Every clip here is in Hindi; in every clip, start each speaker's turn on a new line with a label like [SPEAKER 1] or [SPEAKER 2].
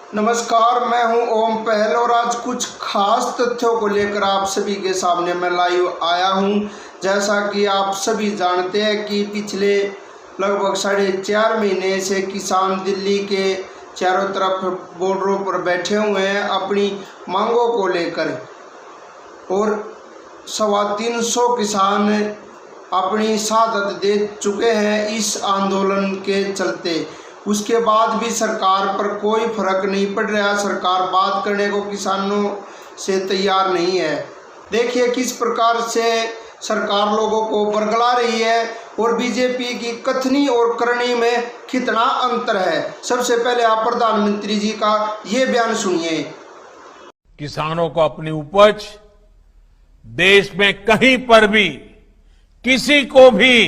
[SPEAKER 1] नमस्कार, मैं हूं ओम पहल और आज कुछ खास तथ्यों को लेकर आप सभी के सामने मैं लाइव आया हूं। जैसा कि आप सभी जानते हैं कि पिछले लगभग 4.5 महीने से किसान दिल्ली के चारों तरफ बॉर्डरों पर बैठे हुए हैं अपनी मांगों को लेकर, और 350 किसान अपनी शहादत दे चुके हैं इस आंदोलन के चलते। उसके बाद भी सरकार पर कोई फर्क नहीं पड़ रहा। सरकार बात करने को किसानों से तैयार नहीं है। देखिए किस प्रकार से सरकार लोगों को बरगला रही है और बीजेपी की कथनी और करनी में कितना अंतर है। सबसे पहले आप प्रधानमंत्री जी का ये बयान सुनिए।
[SPEAKER 2] किसानों को अपनी उपज देश में कहीं पर भी किसी को भी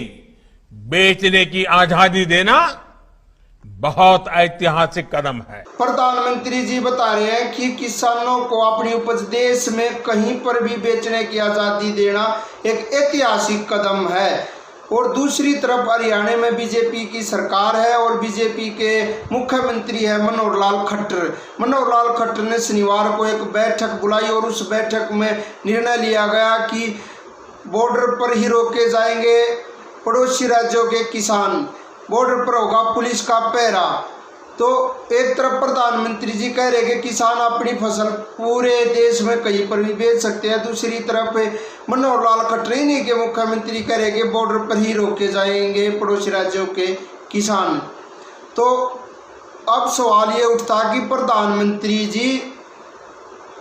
[SPEAKER 2] बेचने की आजादी देना बहुत ऐतिहासिक कदम है।
[SPEAKER 1] प्रधानमंत्री जी बता रहे हैं कि किसानों को अपनी उपज देश में कहीं पर भी बेचने की आजादी देना एक ऐतिहासिक कदम है। और दूसरी तरफ हरियाणा में बीजेपी की सरकार है और बीजेपी के मुख्यमंत्री है मनोहर लाल खट्टर। मनोहर लाल खट्टर ने शनिवार को एक बैठक बुलाई और उस बैठक में निर्णय लिया गया कि बॉर्डर पर ही रोके जाएंगे पड़ोसी राज्यों के किसान, बॉर्डर पर होगा पुलिस का पहरा। तो एक तरफ प्रधानमंत्री जी कह रहे कि किसान अपनी फसल पूरे देश में कहीं पर भी बेच सकते हैं, दूसरी तरफ मनोहर लाल खट्टर इन्हीं के मुख्यमंत्री कह रहे कि बॉर्डर पर ही रोके जाएंगे पड़ोसी राज्यों के किसान। तो अब सवाल ये उठता कि प्रधानमंत्री जी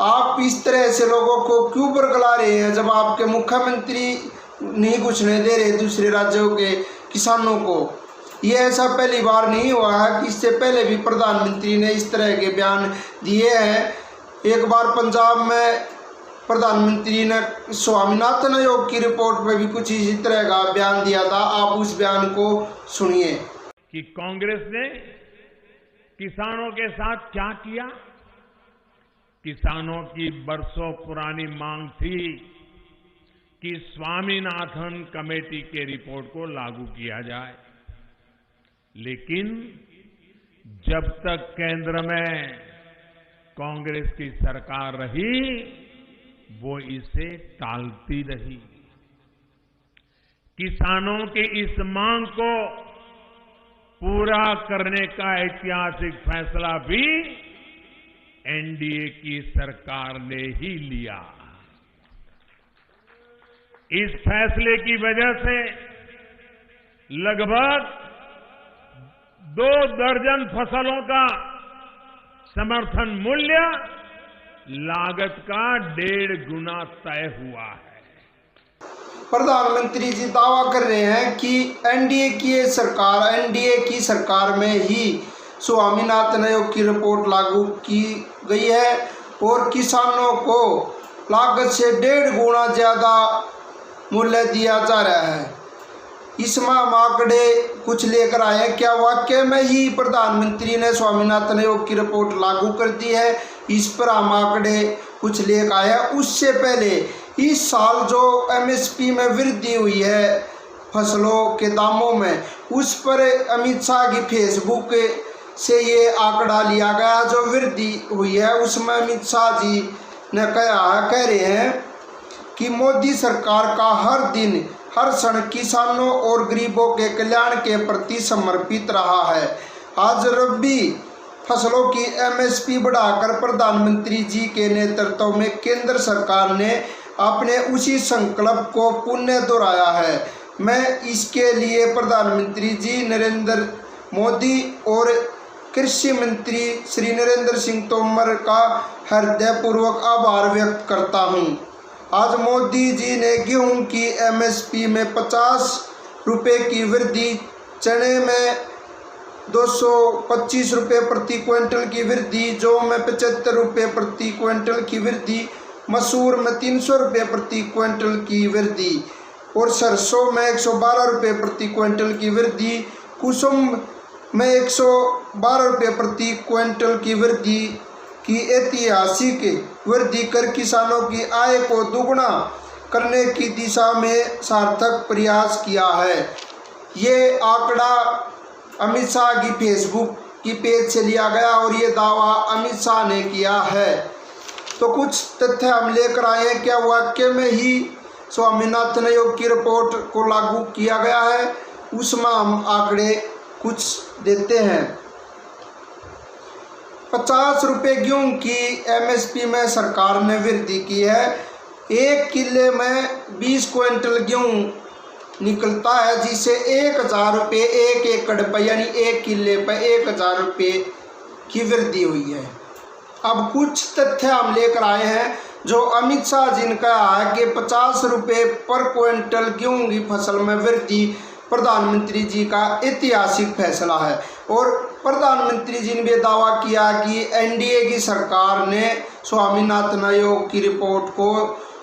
[SPEAKER 1] आप इस तरह से लोगों को क्यों बरगला रहे हैं जब आपके मुख्यमंत्री नहीं घुसने दे रहे दूसरे राज्यों के किसानों को। ये ऐसा पहली बार नहीं हुआ है कि इससे पहले भी प्रधानमंत्री ने इस तरह के बयान दिए हैं। एक बार पंजाब में प्रधानमंत्री ने स्वामीनाथन आयोग की रिपोर्ट में भी कुछ इसी तरह का बयान दिया था। आप उस बयान को सुनिए।
[SPEAKER 2] कि कांग्रेस ने किसानों के साथ क्या किया। किसानों की बरसों पुरानी मांग थी कि स्वामीनाथन कमेटी के रिपोर्ट को लागू किया जाए, लेकिन जब तक केंद्र में कांग्रेस की सरकार रही वो इसे टालती रही। किसानों की इस मांग को पूरा करने का ऐतिहासिक फैसला भी एनडीए की सरकार ने ही लिया। इस फैसले की वजह से लगभग 2 दर्जन फसलों का समर्थन मूल्य लागत का 1.5 गुना तय हुआ है।
[SPEAKER 1] प्रधानमंत्री जी दावा कर रहे हैं कि एनडीए की सरकार में ही स्वामीनाथन आयोग की रिपोर्ट लागू की गई है और किसानों को लागत से 1.5 गुना ज्यादा मूल्य दिया जा रहा है। इसमें हम आंकड़े कुछ लेकर आए हैं। क्या वाकई में ही प्रधानमंत्री ने स्वामीनाथन आयोग की रिपोर्ट लागू कर दी है? इस पर हम आंकड़े कुछ लेकर आए हैं। उससे पहले इस साल जो एमएसपी में वृद्धि हुई है फसलों के दामों में, उस पर अमित शाह की फेसबुक से ये आंकड़ा लिया गया जो वृद्धि हुई है। उसमें अमित शाह जी ने कह रहे हैं कि मोदी सरकार का हर दिन हर क्षण किसानों और गरीबों के कल्याण के प्रति समर्पित रहा है। आज रबी फसलों की एमएसपी बढ़ाकर प्रधानमंत्री जी के नेतृत्व में केंद्र सरकार ने अपने उसी संकल्प को पुनः दोहराया है। मैं इसके लिए प्रधानमंत्री जी नरेंद्र मोदी और कृषि मंत्री श्री नरेंद्र सिंह तोमर का हृदयपूर्वक आभार व्यक्त करता हूं। आज मोदी जी ने गेहूं की एमएसपी में 50 रुपये की वृद्धि, चने में 225 रुपये प्रति क्विंटल की वृद्धि, जौ में 75 रुपये प्रति क्विंटल की वृद्धि, मसूर में 300 रुपये प्रति क्विंटल की वृद्धि और सरसों में 112 रुपये प्रति क्विंटल की वृद्धि, कुसुम में 112 रुपये प्रति क्विंटल की वृद्धि की ऐतिहासिक वृद्धि कर किसानों की आय को दुगना करने की दिशा में सार्थक प्रयास किया है। ये आंकड़ा अमित शाह की फेसबुक की पेज से लिया गया और ये दावा अमित शाह ने किया है। तो कुछ तथ्य हम लेकर आए हैं। क्या वाक्य में ही स्वामीनाथन आयोग की रिपोर्ट को लागू किया गया है, उसमें हम आंकड़े कुछ देते हैं। 50 रुपये गेहूं की MSP में सरकार ने वृद्धि की है। 1 किले में 20 क्विंटल गेहूं निकलता है, जिसे 1000 रुपये 1 एकड़ पर यानी 1 किले पर 1000 रुपये की वृद्धि हुई है। अब कुछ तथ्य हम लेकर आए हैं जो अमित शाह जी ने कहा है कि 50 रुपये पर क्विंटल गेहूं की फसल में वृद्धि प्रधानमंत्री जी का ऐतिहासिक फैसला है। और प्रधानमंत्री जी ने भी दावा किया कि NDA की सरकार ने स्वामीनाथन आयोग की रिपोर्ट को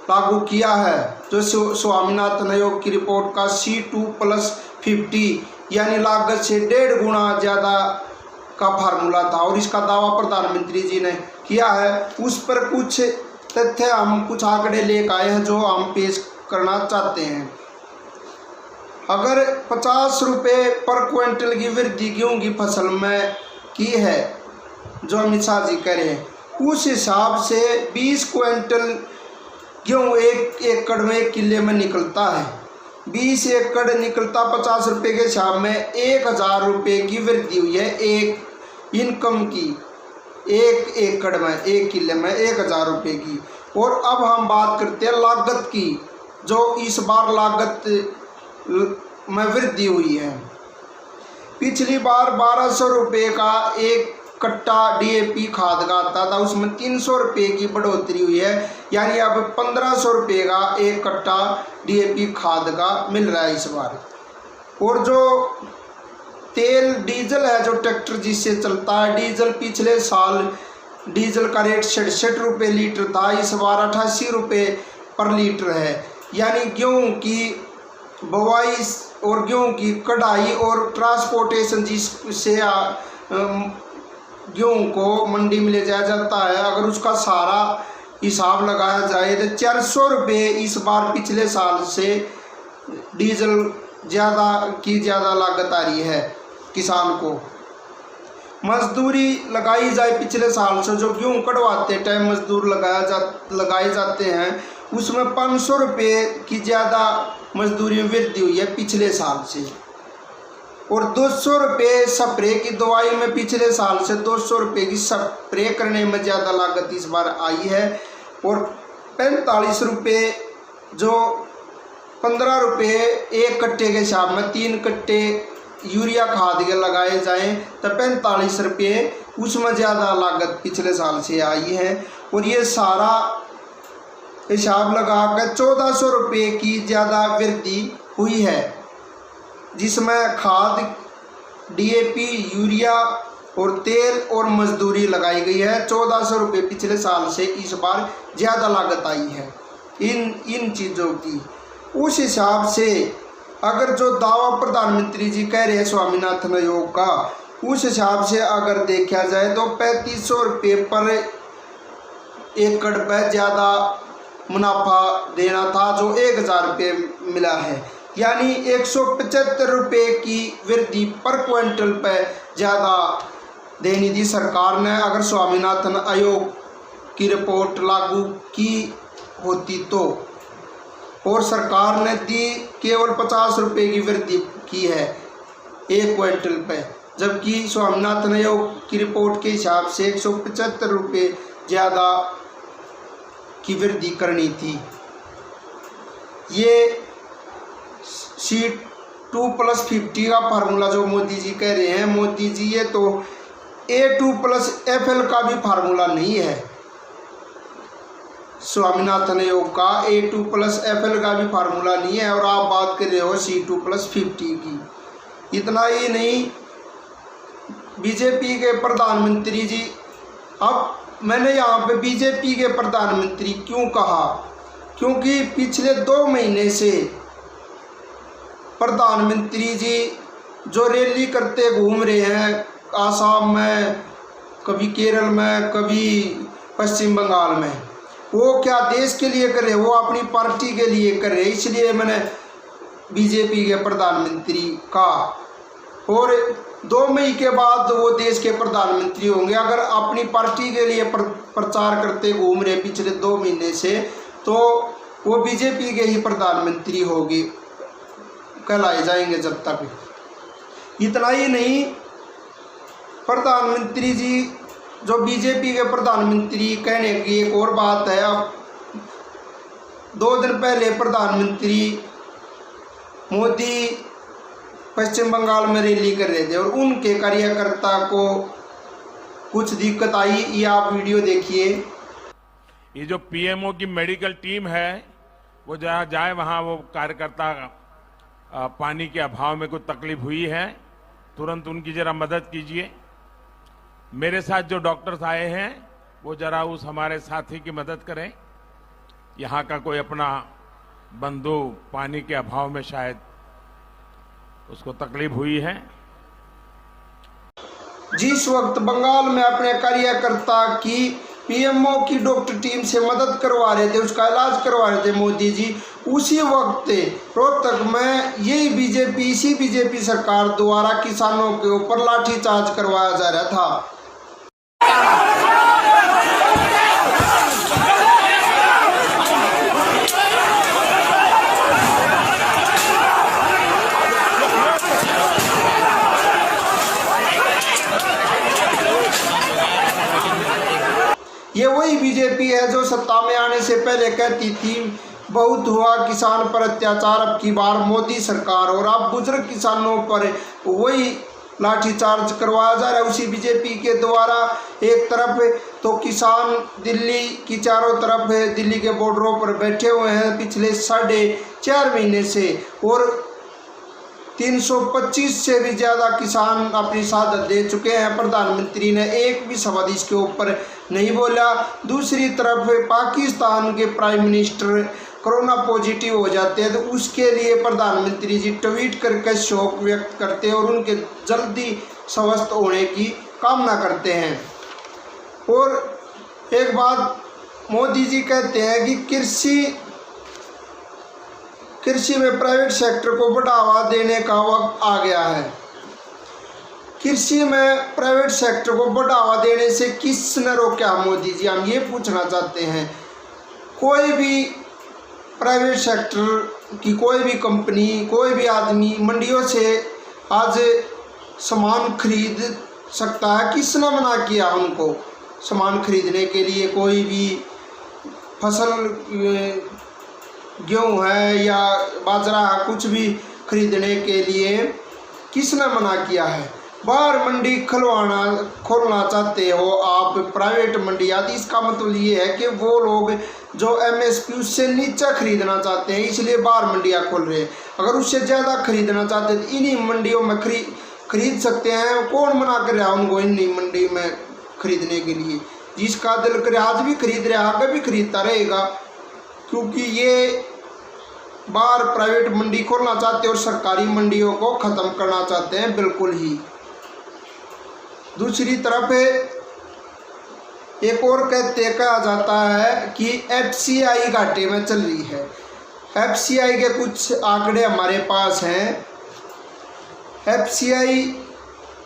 [SPEAKER 1] लागू किया है, जो स्वामीनाथन आयोग की रिपोर्ट का C2+50 यानी लागत से 1.5 गुना ज़्यादा का फार्मूला था, और इसका दावा प्रधानमंत्री जी ने किया है। उस पर कुछ तथ्य हम कुछ आंकड़े लेकर आए हैं जो हम पेश करना चाहते हैं। अगर 50 रुपये पर क्विंटल की वृद्धि गेहूं की फसल में की है, जो अमित शाह जी कह रहे हैं, उस हिसाब से 20 क्विंटल गेहूं 1 एकड़ में 1 किले में निकलता है। 20 एकड़ निकलता 50 रुपये के हिसाब में 1000 रुपये की वृद्धि हुई है एक इनकम की, 1 एकड़ में 1 किले में 1000 रुपये की। और अब हम बात करते हैं लागत की, जो इस बार लागत में वृद्धि हुई है। पिछली बार 1200 रुपये का 1 कट्टा DAP खाद का आता था, उसमें 300 रुपये की बढ़ोतरी हुई है, यानी अब 1500 रुपये का 1 कट्टा DAP खाद का मिल रहा है इस बार। और जो तेल डीजल है, जो ट्रैक्टर जिससे चलता है, डीजल पिछले साल डीजल का रेट 67 रुपये लीटर था, इस बार 88 रुपये पर लीटर है। यानी गेहूँ की बुवाई और गेहूँ की कढ़ाई और ट्रांसपोर्टेशन जिससे गेहूँ को मंडी में ले जाया जाता है, अगर उसका सारा हिसाब लगाया जाए तो 400 रुपये इस बार पिछले साल से डीजल ज़्यादा लागत आ रही है किसान को। मजदूरी लगाई जाए पिछले साल से, जो गेहूँ कढ़वाते टाइम मजदूर लगाए जाते हैं, उसमें 500 रुपये की ज़्यादा मजदूरी में वृद्धि हुई है पिछले साल से। और 200 रुपये स्प्रे की दवाई में पिछले साल से 200 रुपये की स्प्रे करने में ज़्यादा लागत इस बार आई है। और 45 रुपये, जो 15 रुपये 1 कट्टे के हिसाब में 3 कट्टे यूरिया खाद के लगाए जाएं तो 45 रुपये, उसमें ज़्यादा लागत पिछले साल से आई है। और ये सारा हिसाब लगाकर 1400 रुपये की ज़्यादा वृद्धि हुई है, जिसमें खाद, DAP, यूरिया और तेल और मजदूरी लगाई गई है। 1400 रुपये पिछले साल से इस बार ज़्यादा लागत आई है इन चीज़ों की। उस हिसाब से अगर जो दावा प्रधानमंत्री जी कह रहे हैं स्वामीनाथन आयोग का, उस हिसाब से अगर देखा जाए तो 3500 रुपये पर एकड़ पर ज़्यादा मुनाफा देना था, जो 1000 रुपये मिला है। यानी 175 रुपये की वृद्धि पर क्विंटल पर ज़्यादा देनी थी सरकार ने, अगर स्वामीनाथन आयोग की रिपोर्ट लागू की होती तो। और सरकार ने दी केवल 50 रुपये की वृद्धि की है 1 क्विंटल पर, जबकि स्वामीनाथन आयोग की रिपोर्ट के हिसाब से 175 रुपये ज़्यादा की वृद्धि करनी थी। ये C2+50 का फार्मूला जो मोदी जी कह रहे हैं, मोदी जी ये तो A2+FL का भी फार्मूला नहीं है। स्वामीनाथन आयोग का A2+FL का भी फार्मूला नहीं है, और आप बात कर रहे हो C2+50 की। इतना ही नहीं, बीजेपी के प्रधानमंत्री जी, अब मैंने यहाँ पे बीजेपी के प्रधानमंत्री क्यों कहा, क्योंकि पिछले 2 महीने से प्रधानमंत्री जी जो रैली करते घूम रहे हैं, आसाम में, कभी केरल में, कभी पश्चिम बंगाल में, वो क्या देश के लिए कर रहे, वो अपनी पार्टी के लिए कर रहे। इसलिए मैंने बीजेपी के प्रधानमंत्री का और 2 मई के बाद वो देश के प्रधानमंत्री होंगे। अगर अपनी पार्टी के लिए प्रचार करते घूम रहे पिछले 2 महीने से, तो वो बीजेपी के ही प्रधानमंत्री होगी कहलाए जाएंगे जब तक। इतना ही नहीं, प्रधानमंत्री जी जो बीजेपी के प्रधानमंत्री कहने की एक और बात है। अब 2 दिन पहले प्रधानमंत्री मोदी पश्चिम बंगाल में रैली कर रहे थे और उनके कार्यकर्ता को कुछ दिक्कत आई। ये आप वीडियो देखिए।
[SPEAKER 2] ये जो पीएमओ की मेडिकल टीम है, वो जहाँ जाए वहाँ वो कार्यकर्ता पानी के अभाव में कुछ तकलीफ हुई है, तुरंत उनकी जरा मदद कीजिए। मेरे साथ जो डॉक्टर्स आए हैं वो जरा उस हमारे साथी की मदद करें। यहाँ का कोई अपना बंधु पानी के अभाव में शायद उसको तकलीफ हुई है।
[SPEAKER 1] जिस वक्त बंगाल में अपने कार्यकर्ता की पीएमओ की डॉक्टर टीम से मदद करवा रहे थे, उसका इलाज करवा रहे थे मोदी जी, उसी वक्त रोहतक में इसी बीजेपी सरकार द्वारा किसानों के ऊपर लाठीचार्ज करवाया जा रहा था। ये वही बीजेपी है जो सत्ता में आने से पहले कहती थी बहुत हुआ किसान पर अत्याचार, अब की बार मोदी सरकार, और अब बुजुर्ग किसानों पर वही लाठीचार्ज करवाया जा रहा है उसी बीजेपी के द्वारा। एक तरफ तो किसान दिल्ली की चारों तरफ दिल्ली के बॉर्डरों पर बैठे हुए हैं पिछले 4.5 महीने से, और 325 से भी ज़्यादा किसान अपनी शहादत दे चुके हैं। प्रधानमंत्री ने एक भी शब्द इसके ऊपर नहीं बोला। दूसरी तरफ पाकिस्तान के प्राइम मिनिस्टर कोरोना पॉजिटिव हो जाते हैं तो उसके लिए प्रधानमंत्री जी ट्वीट करके शोक व्यक्त करते हैं और उनके जल्दी स्वस्थ होने की कामना करते हैं। और एक बात मोदी जी कहते हैं कि कृषि में प्राइवेट सेक्टर को बढ़ावा देने का वक्त आ गया है। कृषि में प्राइवेट सेक्टर को बढ़ावा देने से किसने रोका मोदी जी, हम ये पूछना चाहते हैं। कोई भी प्राइवेट सेक्टर की कोई भी कंपनी, कोई भी आदमी मंडियों से आज सामान खरीद सकता है। किसने मना किया उनको सामान खरीदने के लिए? कोई भी फसल, गेहूँ है या बाजरा है, कुछ भी खरीदने के लिए किसने मना किया है? बाहर मंडी खोलना चाहते हो आप, प्राइवेट मंडी आदि, इसका मतलब ये है कि वो लोग जो एमएसपी उससे नीचे खरीदना चाहते हैं, इसलिए बाहर मंडियाँ खोल रहे हैं। अगर उससे ज़्यादा खरीदना चाहते हैं तो इन्हीं मंडियों में खरीद सकते हैं। कौन मना कर रहा है उनको इन्हीं मंडी में खरीदने के लिए? जिसका दिल करे आज भी खरीद रहा है, आगे भी खरीदता रहेगा, क्योंकि ये बाहर प्राइवेट मंडी खोलना चाहते हैं और सरकारी मंडियों को ख़त्म करना चाहते हैं बिल्कुल ही। दूसरी तरफ एक और कहा जाता है कि एफसीआई घाटे में चल रही है। एफसीआई के कुछ आंकड़े हमारे पास हैं। एफसीआई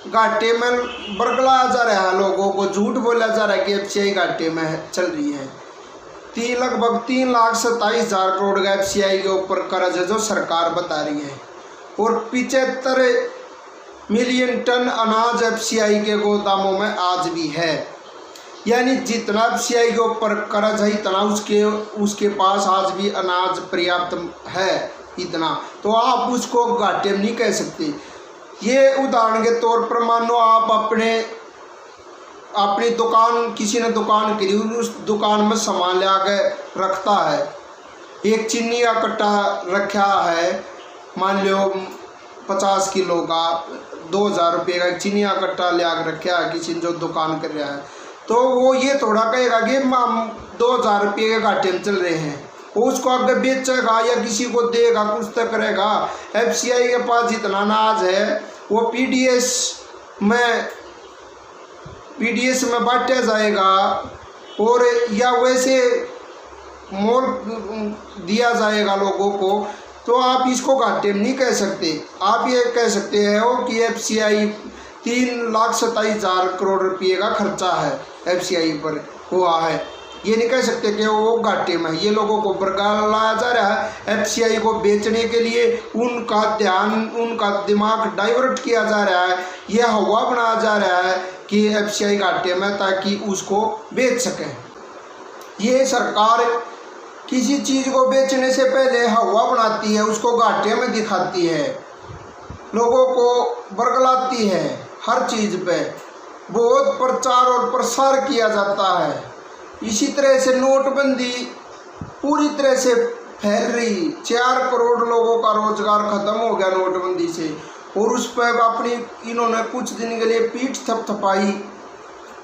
[SPEAKER 1] घाटे में बरगलाया जा रहा है, लोगों को झूठ बोला जा रहा है कि एफसीआई घाटे में चल रही है। लगभग 3,27,000 करोड़ का एफसीआई के ऊपर कर्ज है जो सरकार बता रही है, और 75 मिलियन टन अनाज एफसीआई के गोदामों में आज भी है। यानी जितना एफसीआई के ऊपर कर्ज है इतना उसके पास आज भी अनाज पर्याप्त है इतना, तो आप उसको घाटे में नहीं कह सकते। ये उदाहरण के तौर पर मानो आप अपनी दुकान, किसी ने दुकान करी, उस दुकान में सामान ला के रखता है, एक चीनी का कट्टा रखा है, मान लो 50 किलो का, 2,000 रुपये का चीनी का कट्टा ला के रखा है किसी ने जो दुकान कर रहा है, तो वो ये थोड़ा कहेगा कि हम 2,000 रुपये के घाटे में चल रहे हैं, वो उसको आगे बेचेगा या किसी को देगा, कुछ तक करेगा। एफसीआई के पास जितना अनाज है वो पीडीएस में बांटा जाएगा, और या वैसे मोल दिया जाएगा लोगों को। तो आप इसको घाटे में नहीं कह सकते। आप ये कह सकते हो कि एफसीआई 3,27,000 करोड़ रुपये का खर्चा है एफसीआई पर हुआ है। ये नहीं कह सकते कि वो घाटे में। ये लोगों को बरगलाया जा रहा है, एफसीआई को बेचने के लिए उनका ध्यान, उनका दिमाग डाइवर्ट किया जा रहा है। ये हवा बनाया जा रहा है कि एफसीआई घाटे में, ताकि उसको बेच सकें। ये सरकार किसी चीज़ को बेचने से पहले हवा बनाती है, उसको घाटे में दिखाती है, लोगों को बरगलाती है। हर चीज़ पे बहुत प्रचार और प्रसार किया जाता है। इसी तरह से नोटबंदी पूरी तरह से फैल रही। 4 करोड़ लोगों का रोजगार खत्म हो गया नोटबंदी से, और उस पर अपनी इन्होंने कुछ दिन के लिए पीठ थपथपाई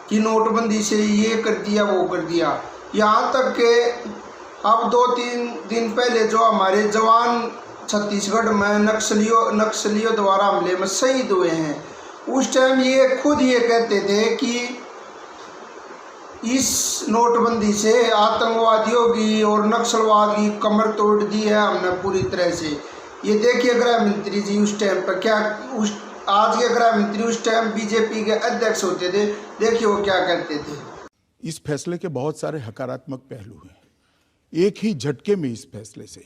[SPEAKER 1] कि नोटबंदी से ये कर दिया वो कर दिया। यहाँ तक कि अब 2-3 दिन पहले जो हमारे जवान छत्तीसगढ़ में नक्सलियों द्वारा हमले में शहीद हुए हैं, उस टाइम ये खुद ये कहते थे कि इस नोटबंदी से आतंकवादियों की और नक्सलवाद की कमर तोड़ दी है हमने पूरी तरह से। ये देखिए गृह मंत्री जी उस टाइम पर क्या, आज के गृह मंत्री उस टाइम बीजेपी के अध्यक्ष होते थे, देखिए वो क्या कहते थे।
[SPEAKER 3] इस फैसले के बहुत सारे हकारात्मक पहलू हैं। एक ही झटके में इस फैसले से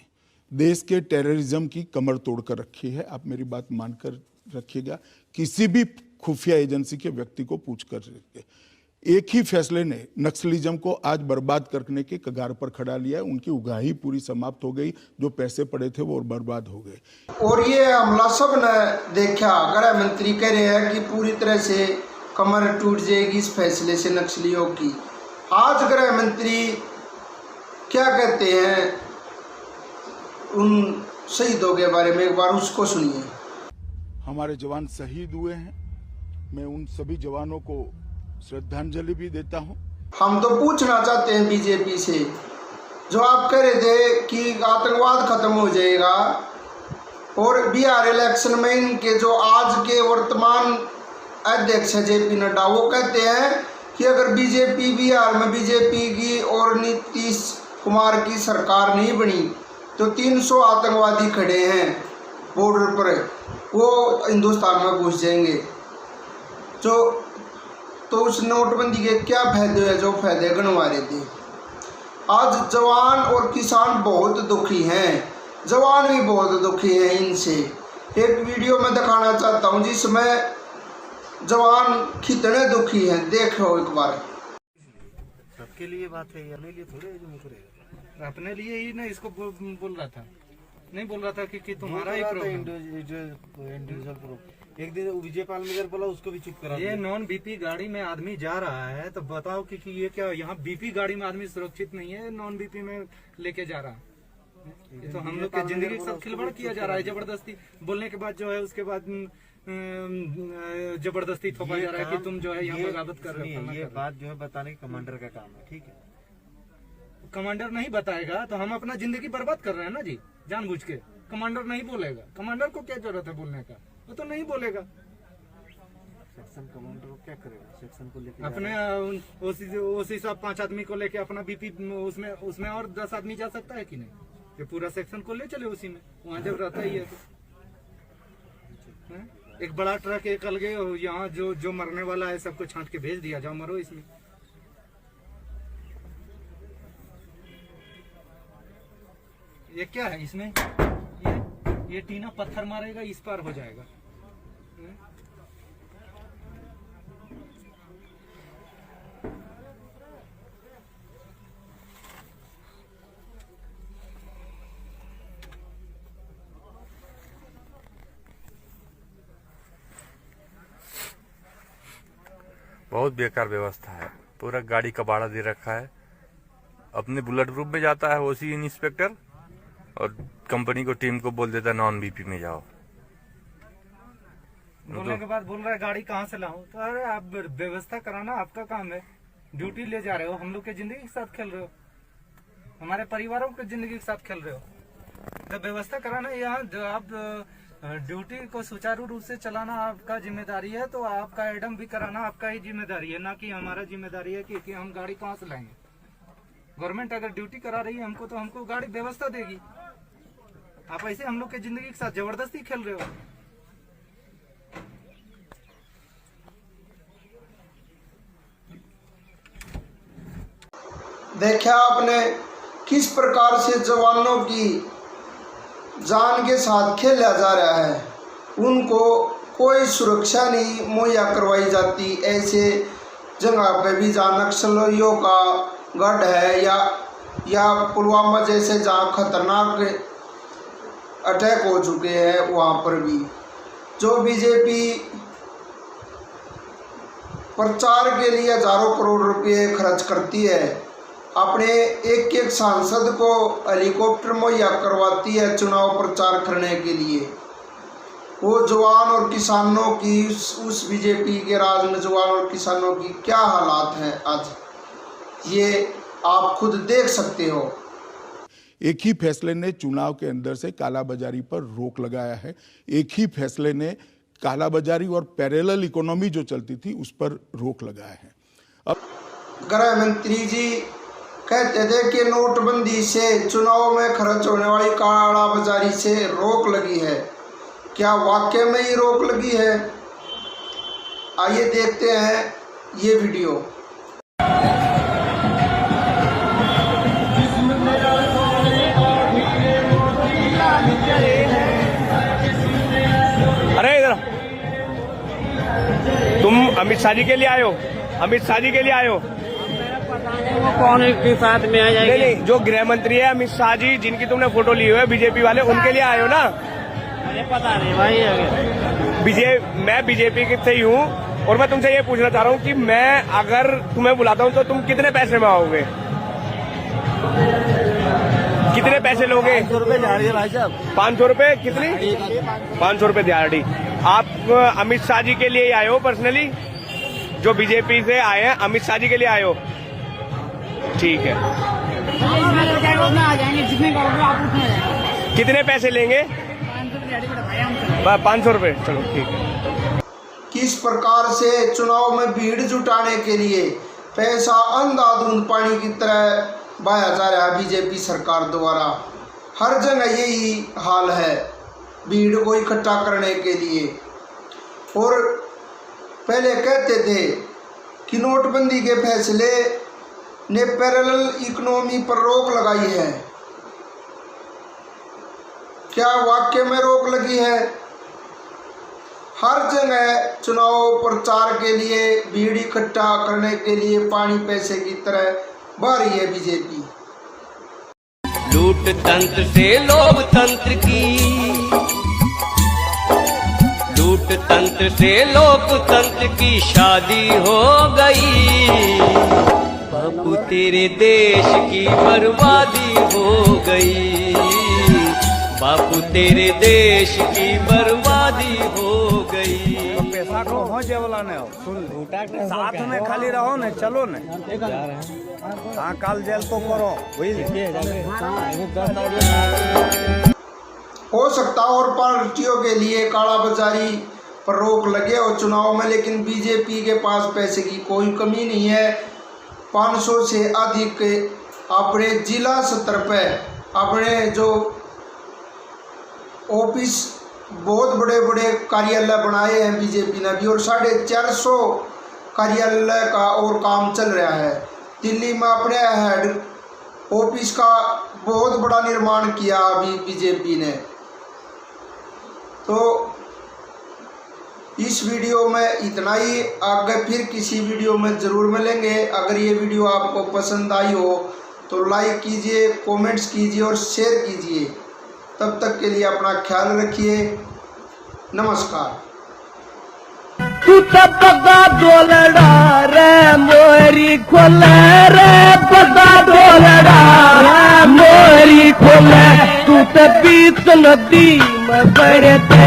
[SPEAKER 3] देश के टेररिज्म की कमर तोड़कर रखी है। आप मेरी बात मानकर रखिएगा, किसी भी खुफिया एजेंसी के व्यक्ति को पूछ कर रखिए। एक ही फैसले ने नक्सलिज्म को आज बर्बाद करने के कगार पर खड़ा लिया है। उनकी उगाही पूरी समाप्त हो गई, जो पैसे पड़े थे वो बर्बाद हो गए।
[SPEAKER 1] और ये हमला सब ने देखा। गृह मंत्री कह रहे हैं कि पूरी तरह से कमर टूट जाएगी इस फैसले से नक्सलियों की। आज गृह मंत्री क्या कहते हैं उन शहीदों के बारे में, एक बार उसको सुनिए।
[SPEAKER 3] हमारे जवान शहीद हुए हैं, मैं उन सभी जवानों को श्रद्धांजलि भी देता हूं।
[SPEAKER 1] हम तो पूछना चाहते हैं बीजेपी से, जो आप कह रहे थे कि आतंकवाद खत्म हो जाएगा, और बिहार इलेक्शन में इनके जो आज के वर्तमान अध्यक्ष है जेपी नड्डा, वो कहते हैं कि अगर बीजेपी बिहार में बीजेपी की और नीतीश कुमार की सरकार नहीं बनी तो 300 आतंकवादी खड़े हैं बॉर्डर पर, वो हिंदुस्तान में घुस जाएंगे। तो उस नोटबंदी के क्या फायदे हैं जो फायदे गिनवा रहे थे। आज जवान और किसान बहुत दुखी हैं, जवान भी बहुत दुखी हैं इनसे। एक वीडियो में दिखाना चाहता हूं जिसमें जवान कितने दुखी हैं, देखो एक बार।
[SPEAKER 4] सबके लिए बात है, अपने लिए थोड़े जो मुकरे, अपने लिए ही ना इसको बोल रहा था, नहीं बोल रहा था कि तुम्हारा ही इंडिविजुअल। एक दिन विजयपाल नगर बोला, उसको भी चुप करा। ये नॉन बीपी गाड़ी में आदमी जा रहा है, तो बताओ कि ये क्या, यहाँ बीपी गाड़ी में आदमी सुरक्षित नहीं है, नॉन बीपी में लेके जा रहा है। ये तो हम लोग की जिंदगी के साथ खिलवाड़ किया जा रहा है। जबरदस्ती बोलने के बाद जो है, उसके बाद जबरदस्ती थोपा जा रहा है कि तुम जो है यहाँ बगावत कर रहे हो। ये बात जो है बताने का कमांडर का काम है, ठीक है। कमांडर नहीं बताएगा तो हम अपना जिंदगी बर्बाद कर रहे हैं ना जी, जानबूझ के। कमांडर नहीं बोलेगा, कमांडर को क्या जरूरत है बोलने का, वो तो नहीं बोलेगा। सेक्शन कमांडर क्या करेगा, सेक्शन को लेके अपने ओसी साहब 5 आदमी को लेके अपना बीपी उसमें और 10 आदमी जा सकता है कि नहीं? ये पूरा सेक्शन को ले चले उसी में, वहाँ जब रहता ही है तो। एक बड़ा ट्रक एक अलगे, यहाँ जो मरने वाला है सबको छांट के भेज दिया, जाओ मरो इसमें। ये क्या है इसमें, ये टीना पत्थर मारेगा, इस पार हो जाएगा।
[SPEAKER 5] बहुत बेकार व्यवस्था है, पूरा गाड़ी कबाड़ा दे रखा है। अपने बुलेट प्रूफ में जाता है ओसी इंस्पेक्टर, और कंपनी को टीम को बोल देता है नॉन बीपी में जाओ।
[SPEAKER 4] बोलने के बाद बोल रहा है गाड़ी कहाँ से लाऊं? तो अरे आप व्यवस्था कराना आपका काम है, ड्यूटी ले जा रहे हो, हम लोग के जिंदगी के साथ खेल रहे हो, हमारे परिवारों के जिंदगी के साथ खेल रहे हो। तो व्यवस्था कराना, यहाँ आप ड्यूटी को सुचारू रूप से चलाना आपका जिम्मेदारी है, तो आपका एडम भी कराना आपका ही जिम्मेदारी है, ना कि हमारा जिम्मेदारी है कि हम गाड़ी कहाँ से लाएंगे। गवर्नमेंट अगर ड्यूटी करा रही है हमको, तो हमको गाड़ी व्यवस्था देगी। आप ऐसे हम लोग के जिंदगी के साथ जबरदस्ती खेल रहे हो।
[SPEAKER 1] देखा आपने किस प्रकार से जवानों की जान के साथ खेला जा रहा है। उनको कोई सुरक्षा नहीं मुहैया करवाई जाती। ऐसे जगह पे भी जहाँ नक्सलियों का गढ़ है या पुलवामा जैसे जहाँ खतरनाक अटैक हो चुके हैं, वहाँ पर भी जो बीजेपी प्रचार के लिए हजारों करोड़ रुपए खर्च करती है, अपने एक एक सांसद को हेलीकॉप्टर मुहैया करवाती है चुनाव प्रचार करने के लिए, वो जवान और किसानों की उस बीजेपी के राज में जवान और किसानों की क्या हालात हैं आज, ये आप खुद देख सकते हो।
[SPEAKER 3] एक ही फैसले ने चुनाव के अंदर से कालाबाजारी पर रोक लगाया है। एक ही फैसले ने कालाबाजारी और पैरेलल इकोनॉमी जो चलती थी उस पर रोक लगाया है। अब
[SPEAKER 1] गृह मंत्री जी कहते थे कि नोटबंदी से चुनाव में खर्च होने वाली कालाबाजारी से रोक लगी है। क्या वाकई में ही रोक लगी है? आइए देखते हैं ये वीडियो।
[SPEAKER 6] अरे इधर तुम अमित शाह जी के लिए आए हो? अमित शाह जी के लिए आए हो?
[SPEAKER 7] वो कौन के साथ में आ जाएंगे?
[SPEAKER 6] नहीं, जो गृह मंत्री है अमित शाह जी, जिनकी तुमने फोटो ली हुई है बीजेपी वाले, उनके लिए आए हो ना?
[SPEAKER 7] मुझे पता नहीं भाई।
[SPEAKER 6] मैं बीजेपी से ही हूँ और मैं तुमसे ये पूछना चाह रहा हूँ कि मैं अगर तुम्हें बुलाता हूँ तो तुम कितने पैसे में आओगे? कितने पैसे लोगे?
[SPEAKER 7] 500 रुपए दिहाड़ी भाई साहब।
[SPEAKER 6] 500 रुपए? कितनी? 500 रुपए दिहाड़ी। आप अमित शाह जी के लिए आए हो पर्सनली? जो बीजेपी से आए हैं अमित शाह जी के लिए आए हो? ठीक है। कितने पैसे लेंगे? 500 रुपए। चलो ठीक है।
[SPEAKER 1] किस प्रकार से चुनाव में भीड़ जुटाने के लिए पैसा अंधाधुंध पानी की तरह बहाया जा रहा है बीजेपी सरकार द्वारा। हर जगह यही हाल है भीड़ को इकट्ठा करने के लिए। और पहले कहते थे कि नोटबंदी के फैसले ने पैरेलल इकोनॉमी पर रोक लगाई है। क्या वाकई में रोक लगी है? हर जगह चुनाव प्रचार के लिए भीड़ इकट्ठा करने के लिए पानी पैसे की तरह बह रही है बीजेपी।
[SPEAKER 8] लूट तंत्र से लोभ तंत्र की, लूट तंत्र से लोकतंत्र की शादी हो गई। बापू तेरे देश की बर्बादी हो गई। बापू तेरे देश की बर्बादी हो गई।
[SPEAKER 4] पैसा को हो जे वाला ने सुन साथ में खाली रहो ने, चलो ने। हाँ काल जेल तो करो।
[SPEAKER 1] हो सकता है और पार्टियों के लिए कालाबाजारी पर रोक लगे और चुनाव में, लेकिन बीजेपी के पास पैसे की कोई कमी नहीं है। 500 से अधिक अपने जिला स्तर पे अपने जो ऑफिस बहुत बड़े बड़े कार्यालय बनाए हैं बीजेपी ने भी, और 450 कार्यालय का और काम चल रहा है। दिल्ली में अपने हेड ऑफिस का बहुत बड़ा निर्माण किया अभी बीजेपी ने। तो इस वीडियो में इतना ही। आगे फिर किसी वीडियो में ज़रूर मिलेंगे। अगर ये वीडियो आपको पसंद आई हो तो लाइक कीजिए, कमेंट्स कीजिए और शेयर कीजिए। तब तक के लिए अपना ख्याल रखिए। नमस्कार।
[SPEAKER 8] तू तब बगा डोलड़ा रे मोरी खोले रे, बगा डोलड़ा रे मोरी खोले। तू तब बीत नदी में बरते